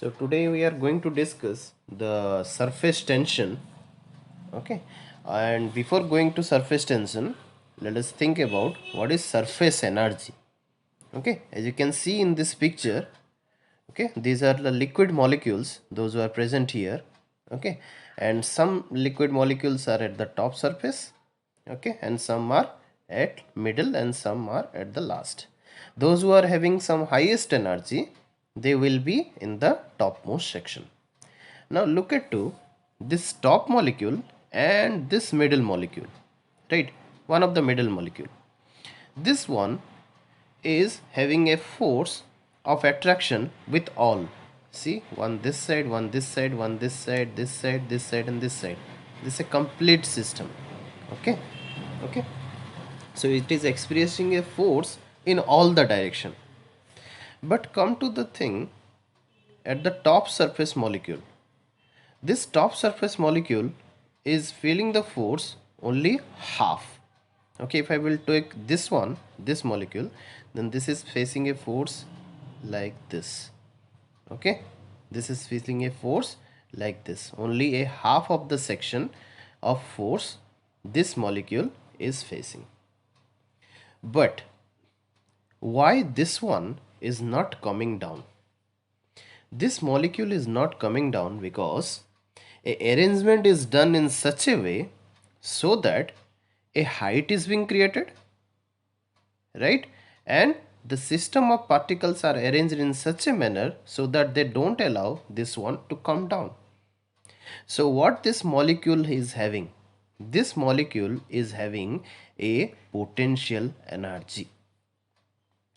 So today we are going to discuss the surface tension. Okay, and before going to surface tension, let us think about what is surface energy. Okay, as you can see in this picture, okay, these are the liquid molecules, those who are present here. Okay, and some liquid molecules are at the top surface, okay, and some are at middle and some are at the last. Those who are having some highest energy, they will be in the topmost section. Now look at this top molecule and this middle molecule, right? One of the middle molecule, this one is having a force of attraction with all. See, one this side, one this side, one this side, this side, this side, and this side. This is a complete system. Okay, okay. So it is experiencing a force in all the direction. But come to the thing at the top surface molecule. This top surface molecule is feeling the force only half. Okay, if I will take this one, this molecule, then this is facing a force like this. Okay, this is facing a force like this. Only a half of the section of force this molecule is facing. But why this one is not coming down? This molecule is not coming down because a arrangement is done in such a way so that a height is being created, right? And the system of particles are arranged in such a manner so that they don't allow this one to come down. So what this molecule is having? This molecule is having a potential energy.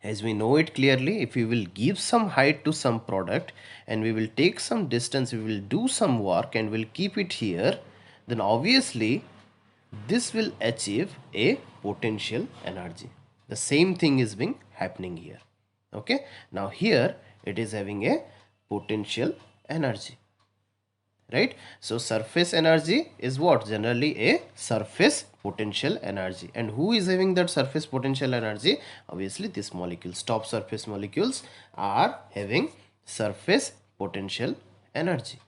As we know it clearly, if we will give some height to some product and we will take some distance, we will do some work and we'll keep it here, then obviously this will achieve a potential energy. The same thing is being happening here. Okay, now here it is having a potential energy, right? So surface energy is what? Generally a surface potential energy. And who is having that surface potential energy? Obviously this molecules, top surface molecules are having surface potential energy.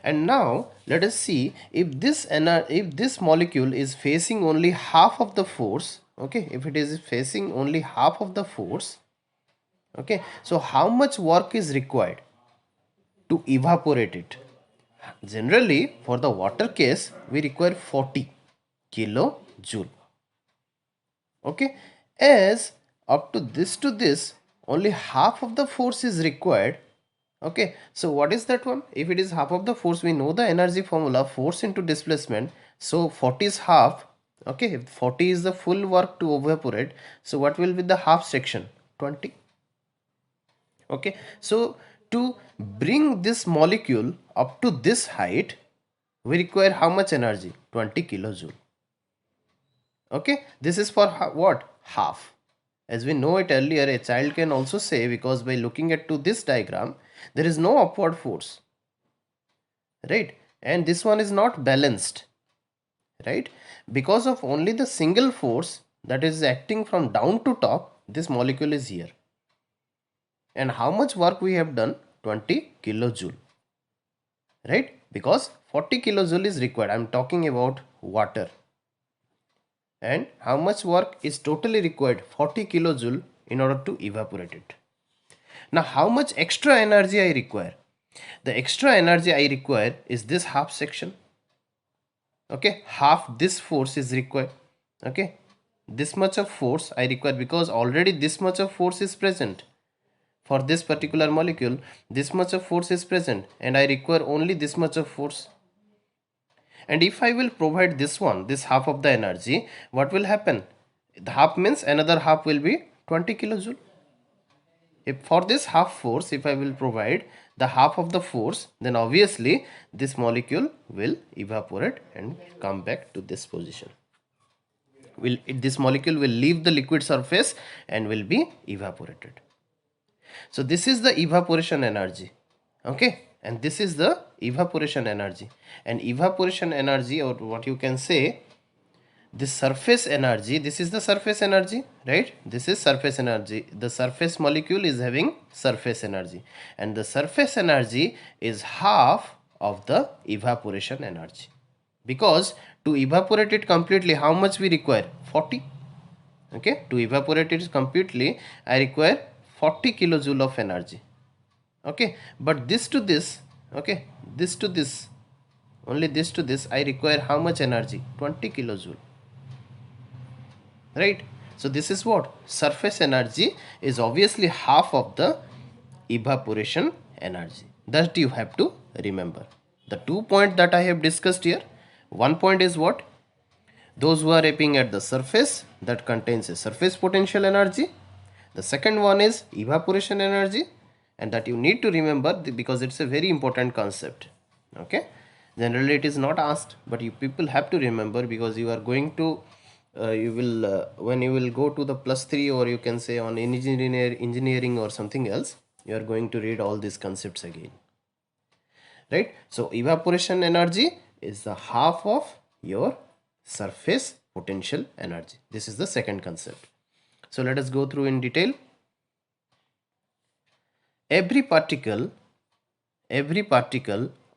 And now let us see if this molecule is facing only half of the force. Okay, if it is facing only half of the force, okay, so how much work is required to evaporate it? Generally, for the water case, we require 40 kilojoule. Okay, as up to this, only half of the force is required. Okay, so what is that one? If it is half of the force, we know the energy formula, force into displacement. So 40 is half. Okay, if 40 is the full work to evaporate, so what will be the half section? 20. Okay, so to bring this molecule up to this height, we require how much energy? 20 kilojoule. Okay, this is for what? Half. As we know it earlier, a child can also say, because by looking at to this diagram, there is no upward force, right? And this one is not balanced, right? Because of only the single force that is acting from down to top, this molecule is here. And how much work we have done? 20 kilojoule, right? Because 40 kilojoule is required. I am talking about water. And how much work is totally required? 40 kilojoule in order to evaporate it. Now how much extra energy I require? The extra energy I require is this half section. Okay, half this force is required. Okay, this much of force I require because already this much of force is present. For this particular molecule, this much of force is present and I require only this much of force. And if I will provide this one, this half of the energy, what will happen? The half means another half will be 20 kilojoule. If for this half force, if I will provide the half of the force, then obviously this molecule will evaporate and come back to this position. This molecule will leave the liquid surface and will be evaporated. So this is the evaporation energy. Okay, and this is the evaporation energy. And evaporation energy, or what you can say, this surface energy, this is the surface energy, right? This is surface energy. The surface molecule is having surface energy, and the surface energy is half of the evaporation energy, because to evaporate it completely, how much we require? 40. Okay, to evaporate it completely, I require 40 kilojoule of energy. Okay, but this to this, okay, this to this, only this to this, I require how much energy? 20 kilojoule, right? So this is what surface energy is, obviously half of the evaporation energy. That you have to remember. The 2 points that I have discussed here, one point is what? Those who are appearing at the surface, that contains a surface potential energy. The second one is evaporation energy, and that you need to remember because it's a very important concept. Okay, generally it is not asked, but you people have to remember, because you are going to you will when you will go to the +3, or you can say on engineering or something else, you are going to read all these concepts again, right? So evaporation energy is the half of your surface potential energy. This is the second concept. So let us go through in detail. Every particle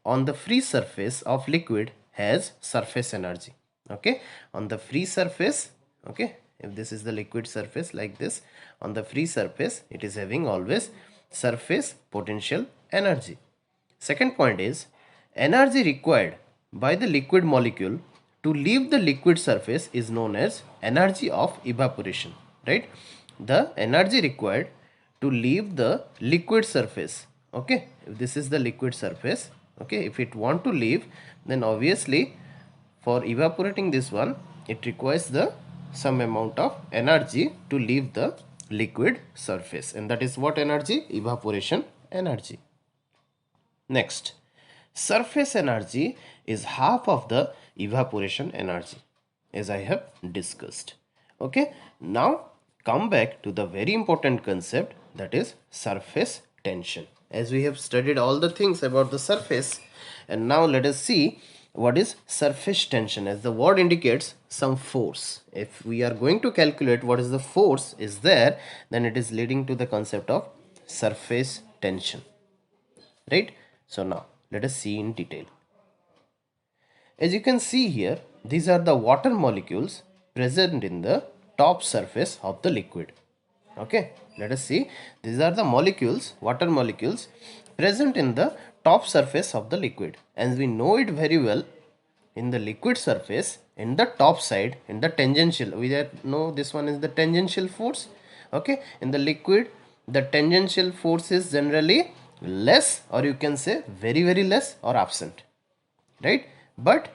on the free surface of liquid has surface energy. Okay, on the free surface, okay, if this is the liquid surface like this, on the free surface it is having always surface potential energy. Second point is energy required by the liquid molecule to leave the liquid surface is known as energy of evaporation, right? The energy required to leave the liquid surface, okay, if this is the liquid surface, okay, if it want to leave, then obviously for evaporating this one, it requires the some amount of energy to leave the liquid surface, and that is what energy? Evaporation energy. Next, surface energy is half of the evaporation energy, as I have discussed. Okay, now come back to the very important concept, that is surface tension. As we have studied all the things about the surface, and now let us see what is surface tension. As the word indicates, some force. If we are going to calculate what is the force is there, then it is leading to the concept of surface tension, right? So now let us see in detail. As you can see here, these are the water molecules present in the top surface of the liquid. Okay, let us see. These are the molecules, water molecules present in the top surface of the liquid. As we know it very well, in the liquid surface, in the top side, in the tangential, we know this one is the tangential force. Okay, in the liquid, the tangential force is generally less, or you can say very less or absent, right? But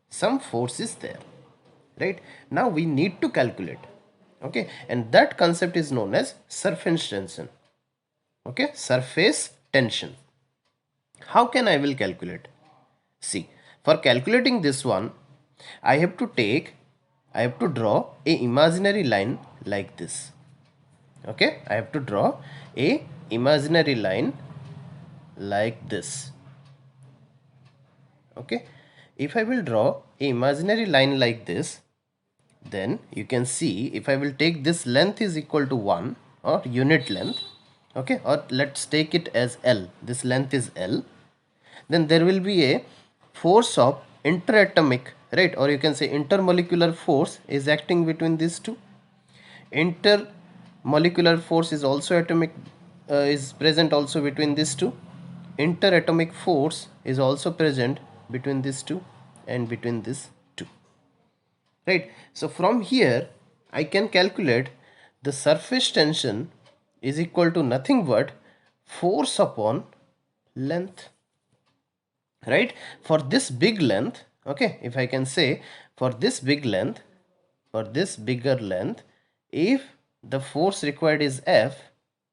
some force is there, right? Now we need to calculate, okay, and that concept is known as surface tension. Okay, surface tension. How can I will calculate? See, for calculating this one, I have to draw a imaginary line like this. Okay, I have to draw a imaginary line like this. Okay, if I will draw a imaginary line like this, then you can see if I will take this length is equal to 1, or unit length, okay, or let's take it as L, this length is L, then there will be a force of interatomic, right, or you can say intermolecular force is acting between these two. Intermolecular force is also atomic, is present also between these two. Interatomic force is also present between these two and between these two, right? So from here I can calculate the surface tension is equal to nothing but force upon length, right? For this big length, okay, if I can say for this big length, for this bigger length, if the force required is F,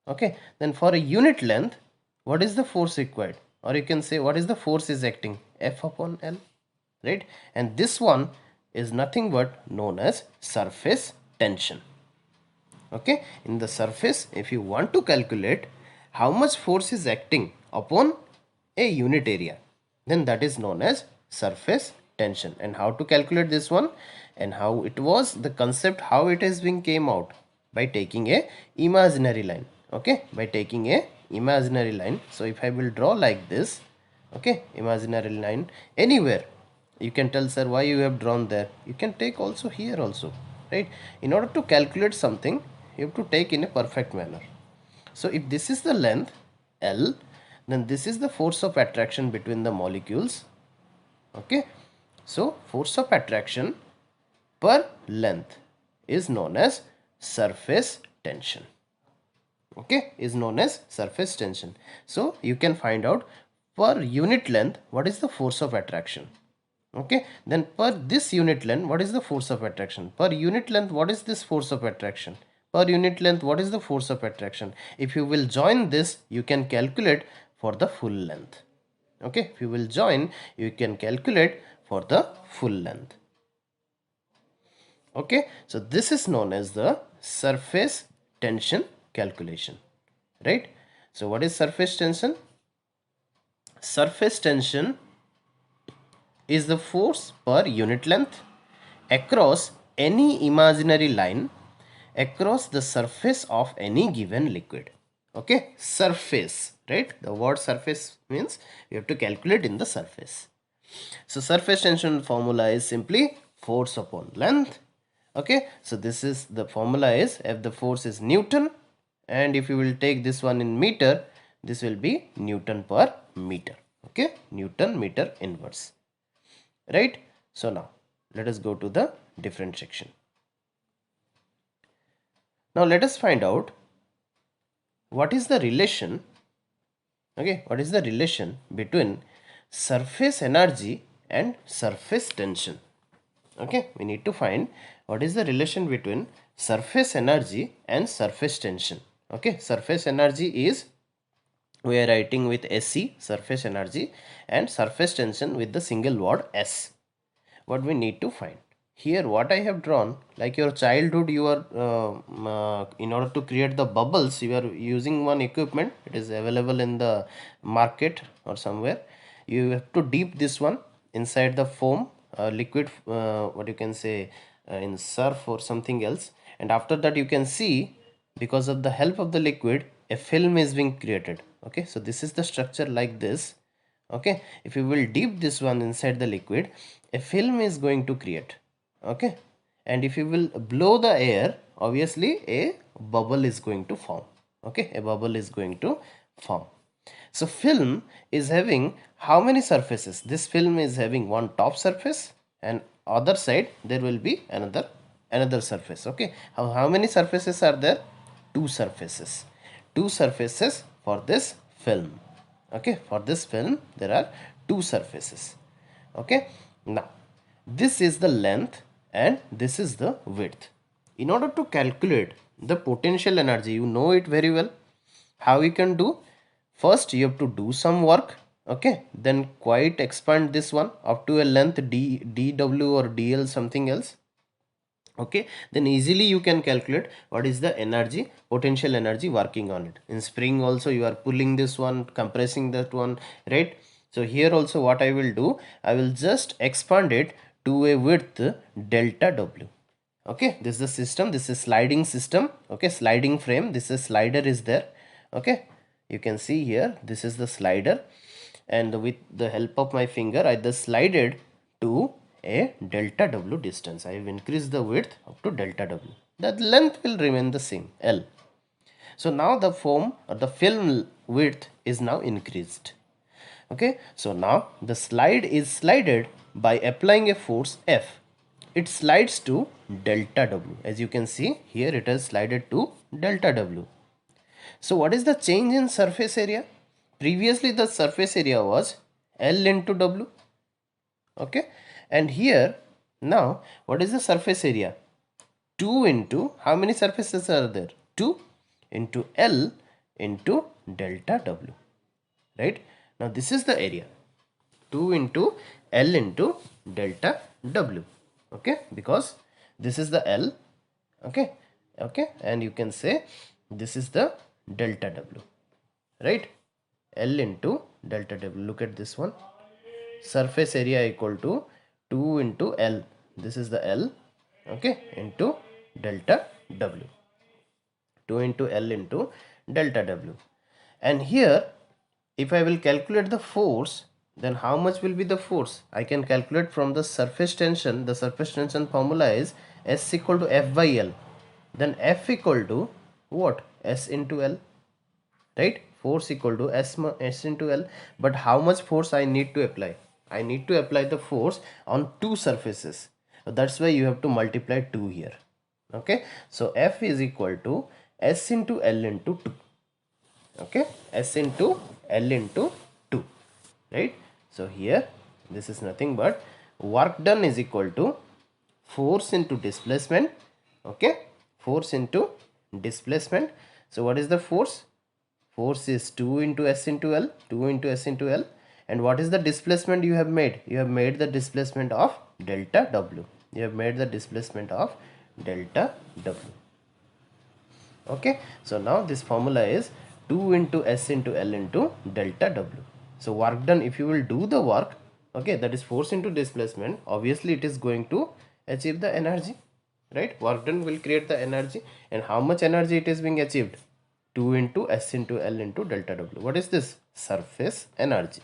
okay, then for a unit length, what is the force required, or you can say what is the force is acting? F upon L, right? And this one is nothing but known as surface tension. Okay, in the surface, if you want to calculate how much force is acting upon a unit area, then that is known as surface tension. And how to calculate this one, and how it was the concept, how it has been came out, by taking a imaginary line. Okay, by taking a imaginary line. So if I will draw like this, okay, imaginary line anywhere, you can tell, sir, why you have drawn there. You can take also here also, right? In order to calculate something, you have to take in a perfect manner. So if this is the length L, then this is the force of attraction between the molecules. Okay, so force of attraction per length is known as surface tension. Okay, is known as surface tension. So you can find out per unit length what is the force of attraction. Okay, then per this unit length what is the force of attraction, per unit length what is this force of attraction, per unit length what is the force of attraction. If you will join this, you can calculate for the full length. Okay, if you will join, you can calculate for the full length. Okay, so this is known as the surface tension calculation, right? So what is surface tension? Surface tension is the force per unit length across any imaginary line across the surface of any given liquid. Okay, surface, right? The word surface means you have to calculate in the surface. So surface tension formula is simply force upon length. Okay, so this is the formula is, if the force is Newton, and if you will take this one in meter, this will be Newton per meter. Okay, Newton meter inverse, right? So now let us go to the different section. Now let us find out what is the relation. Okay, what is the relation between surface energy and surface tension. Okay, we need to find what is the relation between surface energy and surface tension. Okay, surface energy is, we are writing with SE, surface energy, and surface tension with the single word S. What we need to find here, what I have drawn, like your childhood, you are in order to create the bubbles, you are using one equipment. It is available in the market or somewhere. You have to dip this one inside the foam, liquid, what you can say, in surf or something else, and after that you can see, because of the help of the liquid, a film is being created. Okay, so this is the structure like this. Okay, if you will dip this one inside the liquid, a film is going to create. Okay, and if you will blow the air, obviously a bubble is going to form. Okay, a bubble is going to form. So film is having how many surfaces? This film is having one top surface, and other side there will be another surface. Okay, how many surfaces are there? Two surfaces. Two surfaces for this film. Okay, for this film there are two surfaces. Okay, now this is the length and this is the width. In order to calculate the potential energy, you know it very well. How you can do? First you have to do some work. Okay, then quite expand this one up to a length dw or dl something else. Okay, then easily you can calculate what is the energy, potential energy working on it. In spring also you are pulling this one, compressing that one, right? So here also what I will do, I will just expand it to a width delta w. Okay, this is the system, this is sliding system. Okay, sliding frame, this is slider is there. Okay, you can see here, this is the slider, and with the help of my finger I just slided to a delta w distance. I have increased the width up to delta w. The length will remain the same, L. So now the foam or the film width is now increased. Okay, so now the slide is slided by applying a force F. It slides to delta w. As you can see here, it has slided to delta w. So what is the change in surface area? Previously the surface area was L into W. Okay, and here now what is the surface area? 2 into, how many surfaces are there? 2 into L into delta W, right? Now this is the area, 2 into L into delta W. Okay, because this is the L. Okay, okay, and you can say this is the delta W, right? L into delta W. Look at this one, surface area equal to 2 into L, this is the L, okay, into delta W. 2 into L into delta W. And here, if I will calculate the force, then how much will be the force? I can calculate from the surface tension. The surface tension formula is S equal to F by L. Then F equal to what? S into L, right? Force equal to S into L. But how much force I need to apply? I need to apply the force on two surfaces. That's why you have to multiply 2 here. Okay, so F is equal to S into L into 2. Okay, S into L into 2, right? So here this is nothing but work done is equal to force into displacement. Okay, force into displacement. So what is the force? Force is 2 into S into L, 2 into S into L. And what is the displacement you have made? You have made the displacement of delta W. You have made the displacement of delta W. Okay, so now this formula is 2 into S into L into delta W. So work done, if you will do the work, okay, that is force into displacement, obviously it is going to achieve the energy, right? Work done will create the energy. And how much energy it is being achieved? 2 into S into L into delta W. What is this? Surface energy.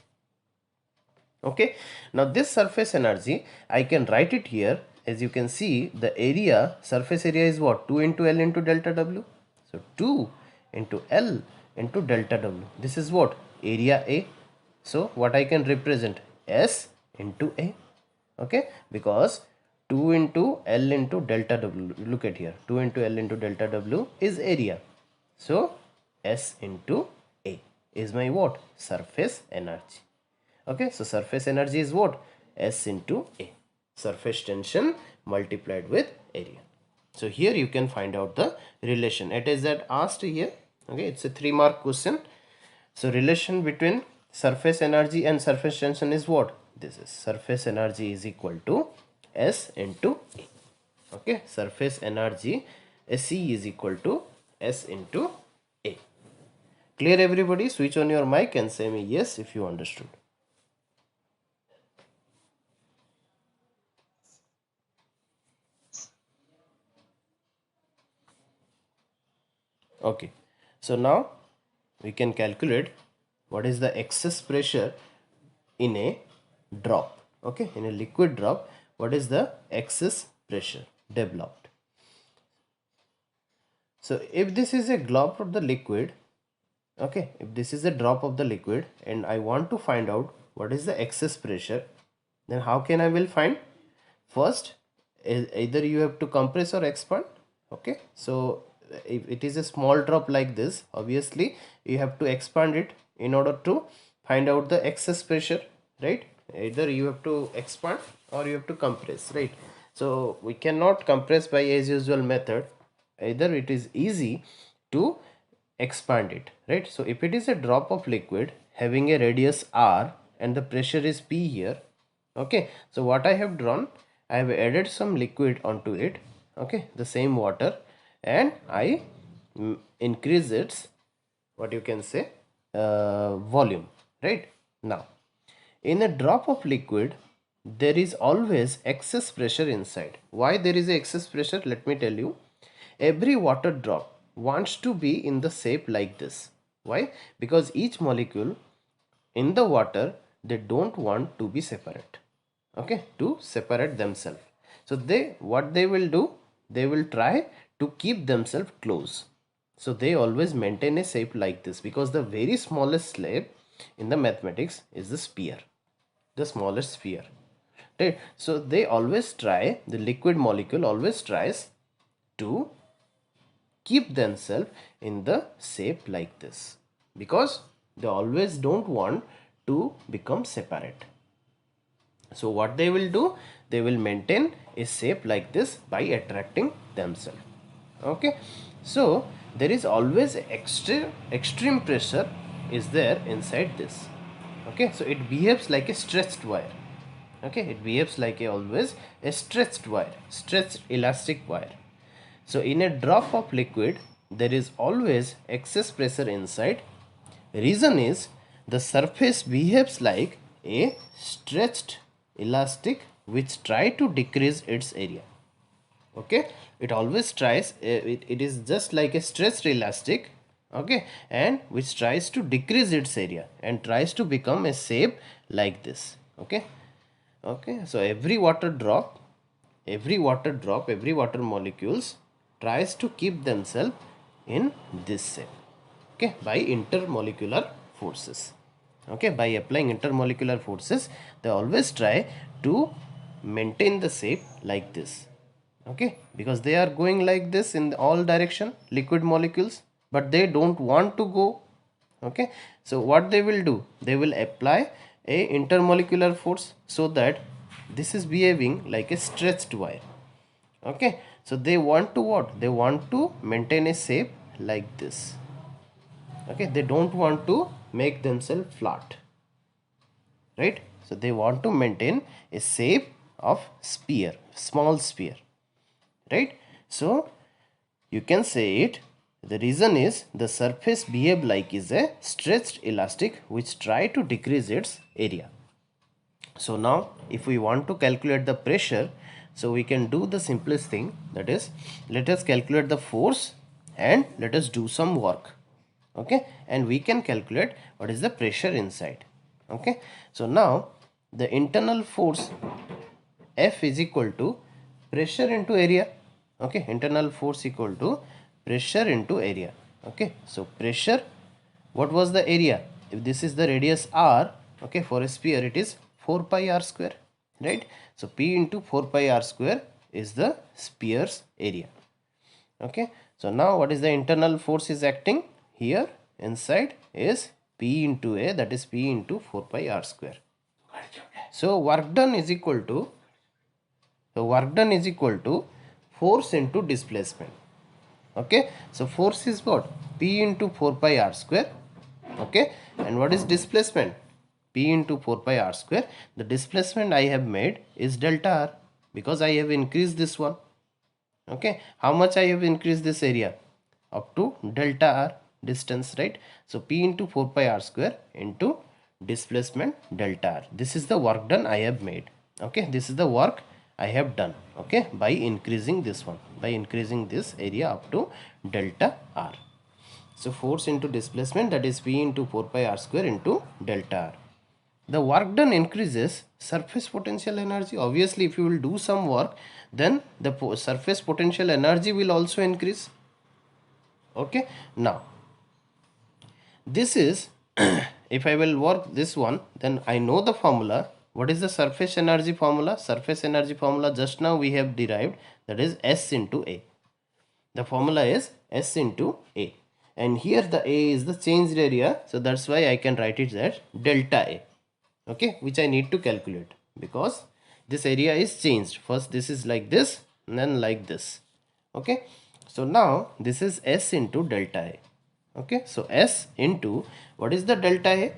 Okay, now this surface energy, I can write it here. As you can see, the area, surface area is what? 2 into L into delta W. So 2 into L into delta W. This is what? Area A. So what I can represent? S into A. Okay, because 2 into L into delta W, look at here, 2 into L into delta W is area. So S into A is my what? Surface energy. Okay, so surface energy is what? S into A. Surface tension multiplied with area. So here you can find out the relation. It is that asked here. Okay, it's a 3-mark question. So relation between surface energy and surface tension is what? This is surface energy is equal to S into A. Okay, surface energy SE is equal to S into A. Clear everybody? Switch on your mic and say me yes if you understood. Okay, so now we can calculate what is the excess pressure in a drop. Okay, in a liquid drop, what is the excess pressure developed? So if this is a drop of the liquid, okay, if this is a drop of the liquid and I want to find out what is the excess pressure, then how can I will find? First, either you have to compress or expand. Okay, so if it is a small drop like this, obviously you have to expand it in order to find out the excess pressure, right? Either you have to expand or you have to compress, right? So we cannot compress by as usual method. Either it is easy to expand it, right? So if it is a drop of liquid having a radius r and the pressure is P here, okay, so what I have drawn, I have added some liquid onto it, okay, the same water, and I increase its, what you can say, volume, right? Now in a drop of liquid there is always excess pressure inside. Why there is a excess pressure? Let me tell you. Every water drop wants to be in the shape like this. Why? Because each molecule in the water, they don't want to be separate, okay, to separate themselves. So what they will do, they will try to keep themselves close. So they always maintain a shape like this, because the very smallest slab in the mathematics is the sphere, the smallest sphere, right? So they always try, the liquid molecule always tries to keep themselves in the shape like this, because they always don't want to become separate. So what they will do, they will maintain a shape like this by attracting themselves. Okay, so there is always extreme pressure is there inside this. Okay, so it behaves like a stretched wire. Okay, it behaves like always a stretched wire, stretched elastic wire. So in a drop of liquid, there is always excess pressure inside. Reason is the surface behaves like a stretched elastic which try to decrease its area. Okay, it always tries, it is just like a stretched elastic, okay, and which tries to decrease its area and tries to become a shape like this. Okay, okay, so every water drop, every water molecules tries to keep themselves in this shape, okay, by intermolecular forces. Okay, by applying intermolecular forces, they always try to maintain the shape like this. Okay, because they are going like this in all direction, liquid molecules, but they don't want to go. Okay, so what they will do, they will apply a intermolecular force so that this is behaving like a stretched wire. Okay, so they want to what, they want to maintain a shape like this. Okay, they don't want to make themselves flat, right? So they want to maintain a shape of sphere, small sphere, right? So you can say it, the reason is the surface behave like is a stretched elastic which try to decrease its area. So now if we want to calculate the pressure, so we can do the simplest thing, that is, let us calculate the force and let us do some work. Okay, and we can calculate what is the pressure inside. Okay, so now the internal force F is equal to pressure into area. Okay, internal force equal to pressure into area. Okay, so pressure, what was the area? If this is the radius r, okay, for a sphere it is 4 pi r square, right? So P into 4 pi r square is the sphere's area. Okay, so now what is the internal force is acting here inside is P into A, that is P into 4 pi r square. So work done is equal to, force into displacement. Okay, so force is what, P into 4 pi r square. Okay, and what is displacement? P into 4 pi r square. The displacement I have made is delta r because I have increased this one. Okay, how much I have increased this area? Up to delta r distance, right? So P into 4 pi r square into displacement delta r. This is the work done I have made. Okay, this is the work I have done. Okay, by increasing this one, by increasing this area up to delta r. So force into displacement, that is P into 4 pi r square into delta r. The work done increases surface potential energy. Obviously, if you will do some work, then the surface potential energy will also increase. Okay, now this is if I will work this one, then I know the formula. What is the surface energy formula? Surface energy formula just now we have derived, that is S into A. The formula is S into A, and here the A is the changed area, so that's why I can write it as delta A. Okay, which I need to calculate because this area is changed. First this is like this and then like this. Okay, so now this is S into delta A. Okay, so S into, what is the delta A?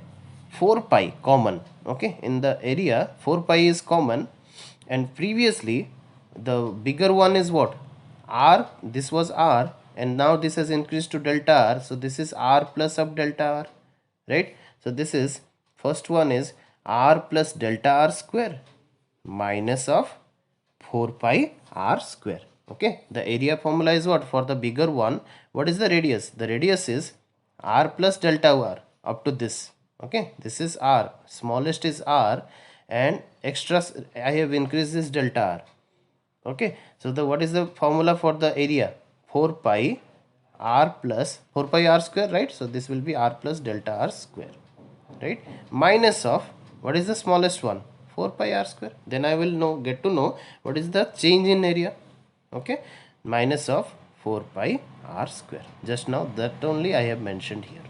4 pi common. Okay, in the area 4 pi is common, and previously the bigger one is what, R, this was R, and now this has increased to delta R, so this is R plus of delta R, right? So this is, first one is R plus delta R square minus of 4 pi R square. Okay, the area formula is what, for the bigger one, what is the radius? The radius is R plus delta R up to this. Okay, this is R, smallest is R, and extra I have increased this delta R. Okay, so the what is the formula for the area? 4 pi r plus 4 pi r square, right? So this will be r plus delta r square, right? Minus of, what is the smallest one? 4 pi r square. Then I will get to know what is the change in area. Okay, minus of 4 pi r square. Just now that only I have mentioned here.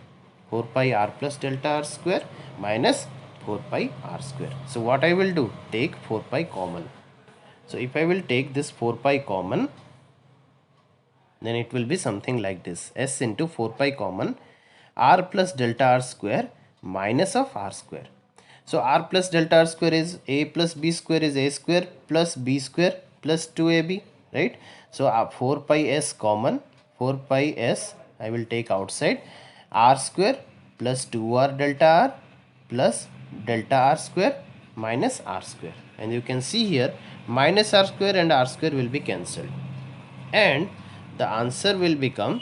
4 pi r plus delta r square minus 4 pi r square. So what I will do? Take 4 pi common. So if I will take this 4 pi common, then it will be something like this. S into 4 pi common, r plus delta r square minus of r square. So r plus delta r square is a plus b square is a square plus b square plus 2ab, right? So 4 pi s common, 4 pi s I will take outside, r square plus 2r delta r plus delta r square minus r square, and you can see here minus r square and r square will be cancelled, and the answer will become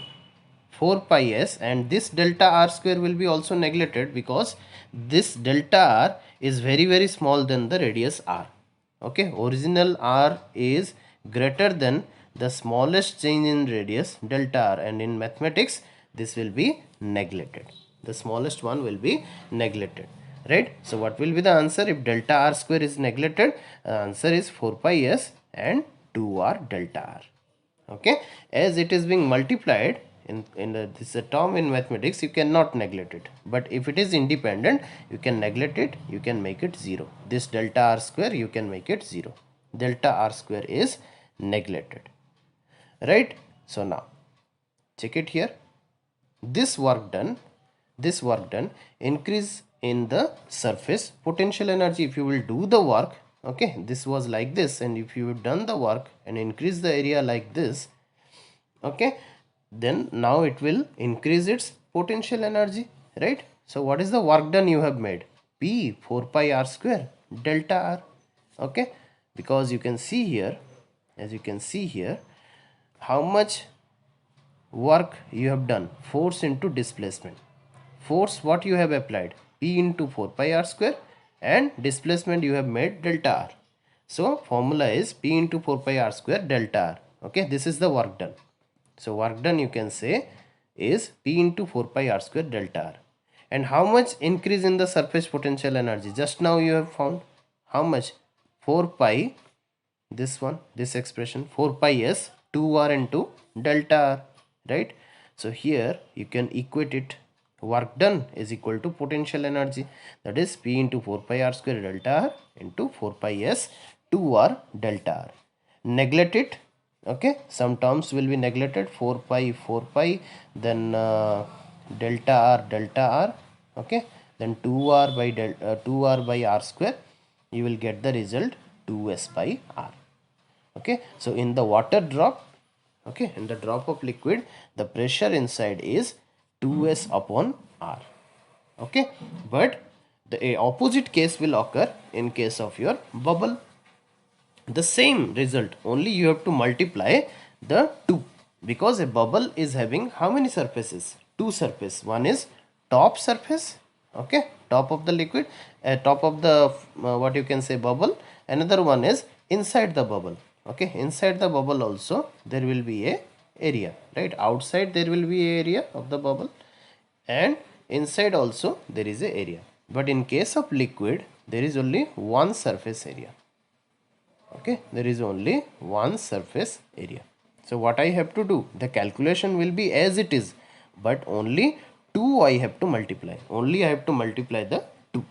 4 pi s, and this delta r square will be also neglected because this delta r is very small than the radius r. Okay, original r is greater than the smallest change in radius delta r, and in mathematics this will be neglected. The smallest one will be neglected, right? So what will be the answer if delta r square is neglected? Answer is 4 pi s and 2r delta r. Okay, as it is being multiplied in this term in mathematics, you cannot neglect it, but if it is independent, you can neglect it, you can make it 0. This delta r square, you can make it 0. Delta r square is neglected, right? So now check it here. This work done increase in the surface potential energy. If you will do the work, okay, this was like this, and if you have done the work and increase the area like this, okay, then now it will increase its potential energy, right? So what is the work done you have made? P 4 pi r square delta r. Okay, because you can see here, as you can see here, how much work you have done. Force into displacement. Force what you have applied? P into 4 pi r square, and displacement you have made delta r. So formula is P into 4 pi r square delta r. Okay, this is the work done. So work done you can say is P into 4 pi r square delta r. And how much increase in the surface potential energy? Just now you have found how much? 4 pi, this one, this expression 4 pi s 2r into delta r, right? So here you can equate it. Work done is equal to potential energy, that is P into 4 pi r square delta r into 4 pi s 2r delta r. Neglect it. Okay, some terms will be neglected. 4 pi, then delta r, okay, then 2r by r square, you will get the result 2s by r. Okay, so in the water drop, okay, in the drop of liquid, the pressure inside is 2s upon r. Okay, but the opposite case will occur in case of your bubble. The same result, only you have to multiply the 2, because a bubble is having how many surfaces? 2 surfaces. One is top surface, okay, top of the liquid, top of the what you can say bubble. Another one is inside the bubble. Okay, inside the bubble also there will be a area, right? Outside there will be a area of the bubble, and inside also there is a area. But in case of liquid, there is only one surface area. Okay, there is only one surface area. So what I have to do, the calculation will be as it is, but only 2 I have to multiply. Only I have to multiply the 2.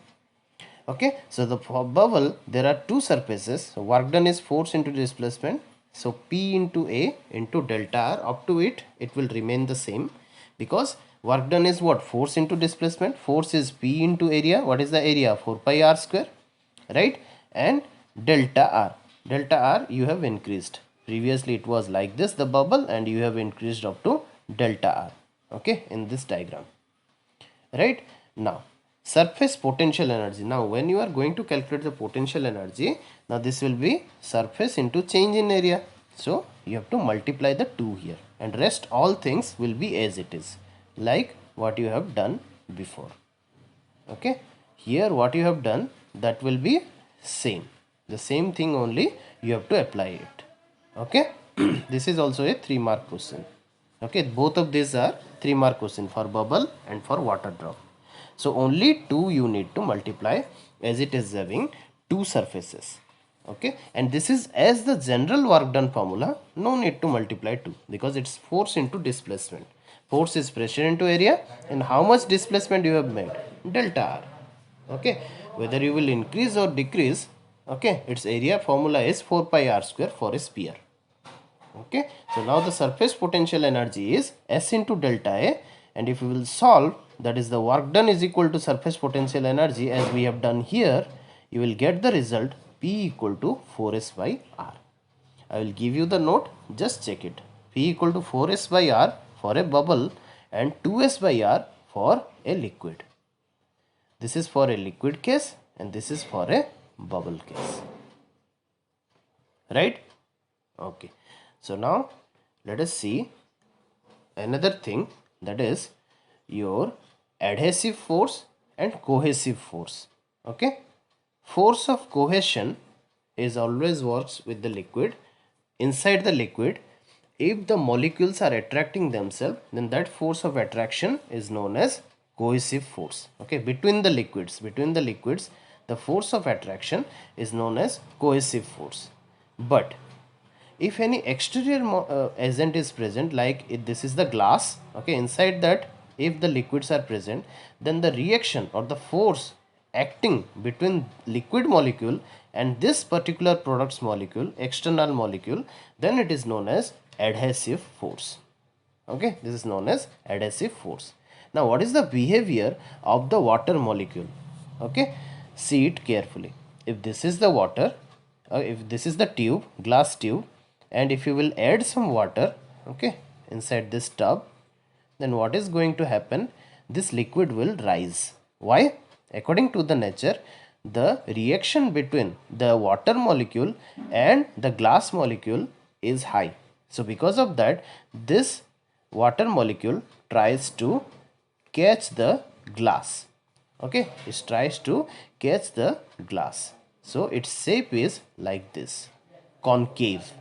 Okay, so the bubble, there are 2 surfaces. So work done is force into displacement. So P into A into delta R, up to it will remain the same, because work done is what? Force into displacement. Force is P into area. What is the area? 4 pi r square, right? And delta R. Delta R you have increased. Previously it was like this, the bubble, and you have increased up to delta R. Okay, in this diagram, right? Now surface potential energy. Now when you are going to calculate the potential energy, now this will be surface into change in area. So you have to multiply the 2 here, and rest all things will be as it is, like what you have done before. Okay, here what you have done, that will be same. The same thing, only you have to apply it. Okay, this is also a 3-mark question. Okay, both of these are 3-mark question, for bubble and for water drop. So only 2 you need to multiply, as it is having 2 surfaces. Okay, and this is as the general work done formula, no need to multiply 2, because it's force into displacement. Force is pressure into area, and how much displacement you have made? Delta R. Okay, whether you will increase or decrease, okay, its area formula is 4 pi r square for a sphere. Okay, so now the surface potential energy is S into delta A, and if we will solve, that is the work done is equal to surface potential energy, as we have done here, you will get the result P equal to 4s by r. I will give you the note, just check it. P equal to 4s by r for a bubble and 2s by r for a liquid. This is for a liquid case and this is for a bubble case. right? Okay, so now let us see another thing, that is your adhesive force and cohesive force. Okay, force of cohesion is always works with the liquid. Inside the liquid, if the molecules are attracting themselves, then that force of attraction is known as cohesive force. Okay, between the liquids the force of attraction is known as cohesive force. But if any exterior agent is present, like this is the glass, okay, inside that if the liquids are present, then the reaction or the force acting between liquid molecule and this particular product's molecule, external molecule, then it is known as adhesive force. Okay, this is known as adhesive force. Now what is the behavior of the water molecule? Okay, see it carefully. If this is the water, if this is the tube, glass tube, and if you will add some water, okay, inside this tub, then what is going to happen? This liquid will rise. Why? According to the nature, the reaction between the water molecule and the glass molecule is high. So because of that, this water molecule tries to catch the glass. Okay, it tries to catch the glass. So its shape is like this, concave.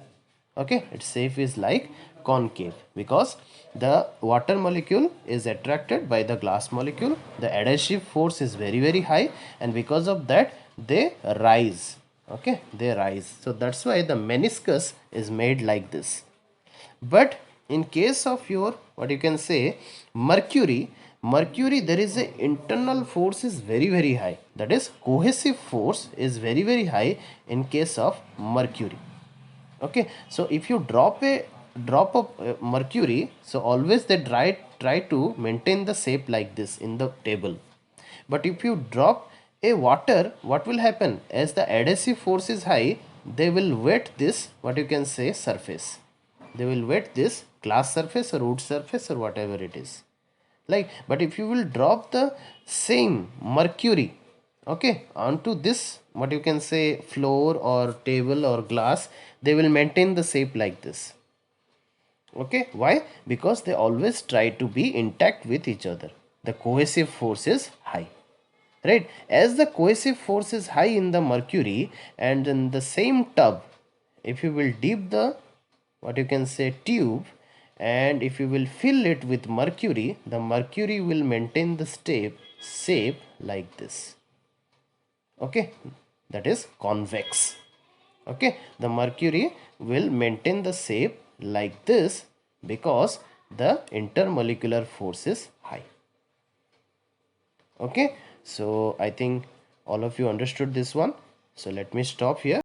Okay, its shape is like concave because the water molecule is attracted by the glass molecule. The adhesive force is very high, and because of that they rise. Okay, they rise. So that's why the meniscus is made like this. But in case of your, what you can say, mercury, there is a internal force is very high, that is cohesive force is very high in case of mercury. Okay, so if you drop a drop of mercury, so always they try to maintain the shape like this in the table. But if you drop a water, what will happen? As the adhesive force is high, they will wet this, what you can say, surface. They will wet this glass surface or wood surface or whatever it is. Like, but if you will drop the same mercury, okay, onto this, what you can say, floor or table or glass, they will maintain the shape like this. Okay, why? Because they always try to be intact with each other. The cohesive force is high, right? As the cohesive force is high in the mercury, and in the same tub, if you will dip the, what you can say, tube, and if you will fill it with mercury, the mercury will maintain the shape like this. Okay, that is convex. Okay, the mercury will maintain the shape like this because the intermolecular force is high. Okay, so I think all of you understood this one. So let me stop here.